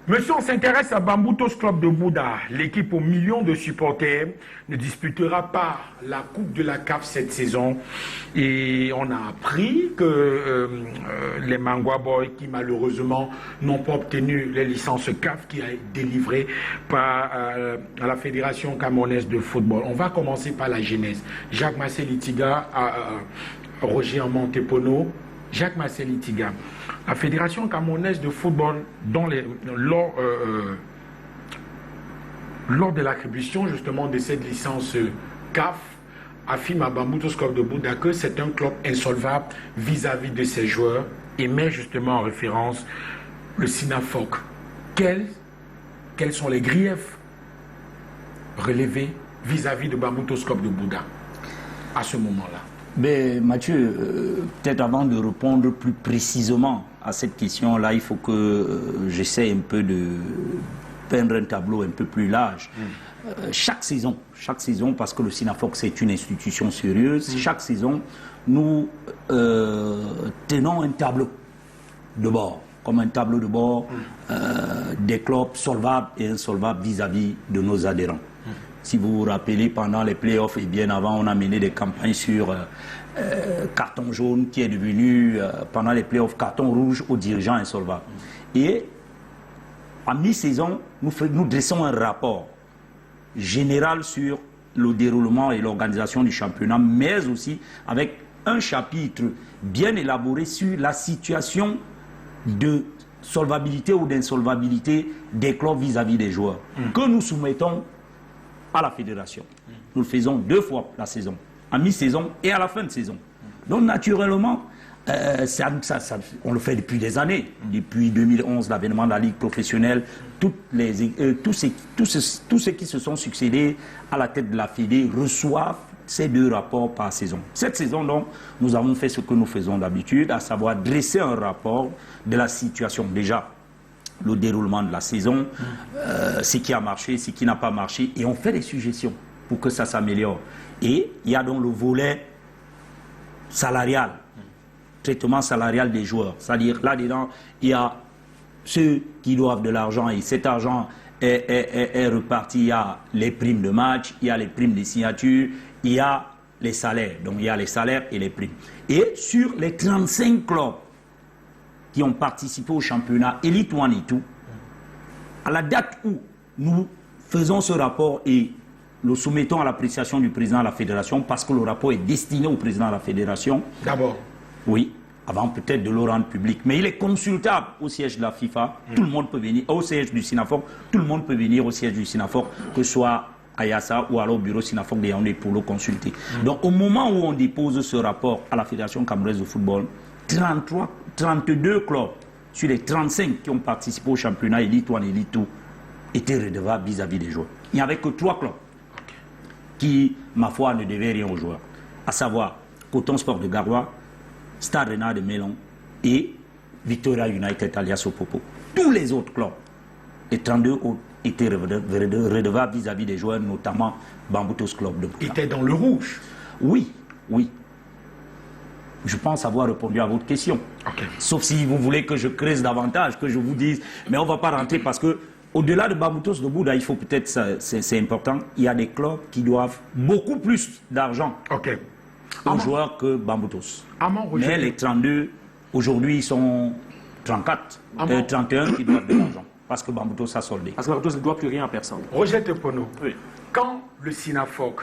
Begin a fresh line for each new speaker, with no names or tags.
Monsieur, on s'intéresse à Bamboutos Club de Bouddha. L'équipe aux millions de supporters ne disputera pas la Coupe de la CAF cette saison. Et on a appris que les Mangwa Boys, qui malheureusement n'ont pas obtenu les licences CAF qui a été délivrées par la Fédération camerounaise de football. On va commencer par la genèse. Jacques Marcel-Itiga, Roger Montepono. Jacques Marcel-Itiga. La Fédération camerounaise de football, lors de l'attribution justement de cette licence CAF, affirme à Bamboutos Club de Bouddha que c'est un club insolvable vis-à-vis de ses joueurs et met justement en référence le Sinafoc. Quels sont les griefs relevés vis-à-vis de Bamboutos Club de Bouddha à ce moment-là?
Mais Mathieu, peut-être avant de répondre plus précisément à cette question-là, il faut que j'essaie un peu de peindre un tableau un peu plus large. Chaque saison, parce que le Sinafoc c'est une institution sérieuse, chaque saison, nous tenons un tableau de bord, comme un tableau de bord des clubs solvables et insolvables vis-à-vis de nos adhérents. Si vous vous rappelez, pendant les playoffs et bien avant, on a mené des campagnes sur carton jaune qui est devenu, pendant les playoffs, carton rouge aux dirigeants insolvables. Et à mi-saison, nous dressons un rapport général sur le déroulement et l'organisation du championnat, mais aussi avec un chapitre bien élaboré sur la situation de solvabilité ou d'insolvabilité des clubs vis-à-vis des joueurs, que nous soumettons à la fédération. Nous le faisons 2 fois la saison, à mi-saison et à la fin de saison. Donc naturellement, on le fait depuis des années. Depuis 2011, l'avènement de la Ligue professionnelle, tous ceux qui se sont succédés à la tête de la Fédé reçoivent ces 2 rapports par saison. Cette saison, donc, nous avons fait ce que nous faisons d'habitude, à savoir dresser un rapport de la situation déjà, le déroulement de la saison, ce qui a marché, ce qui n'a pas marché, et on fait des suggestions pour que ça s'améliore. Et il y a donc le volet salarial, traitement salarial des joueurs. C'est-à-dire, là-dedans, il y a ceux qui doivent de l'argent, et cet argent est reparti. Il y a les primes de match, il y a les primes de signature, il y a les salaires. Donc, il y a les salaires et les primes. Et sur les 35 clubs qui ont participé au championnat Elite One et tout, à la date où nous faisons ce rapport et le soumettons à l'appréciation du président de la fédération, parce que le rapport est destiné au président de la fédération. D'abord. Oui, avant peut-être de le rendre public. Mais il est consultable au siège de la FIFA. Tout le monde peut venir, au siège du Sinafoc, tout le monde peut venir au siège du Sinafoc, que ce soit à Yassa ou alors au bureau Sinafoc de Yaoundé pour le consulter. Donc au moment où on dépose ce rapport à la Fédération camerounaise de football, 32 clubs sur les 35 qui ont participé au championnat Elite One et Elite 2 étaient redevables vis-à-vis des joueurs. Il n'y avait que 3 clubs qui, ma foi, ne devaient rien aux joueurs. À savoir Coton Sport de Garoua, Stade Rennais de Mélon et Victoria United alias Opopo. Tous les autres clubs, les 32 autres, étaient redevables vis-à-vis des joueurs, notamment Bamboutos Club de Bouddha.
Ils étaient dans le rouge?
Oui, oui. Je pense avoir répondu à votre question. Okay. Sauf si vous voulez que je creuse davantage, que je vous dise, mais on ne va pas rentrer parce que au-delà de Bamboutos de Bouddha, il faut peut-être, c'est important, il y a des clubs qui doivent beaucoup plus d'argent aux joueurs que Bamboutos. Mais les 32, aujourd'hui, ils sont 34, 31 qui doivent de l'argent. Parce que Bamboutos a soldé.
Parce que Bamboutos ne doit plus rien à personne.
Roger Tepono, oui. Quand le Sinafoc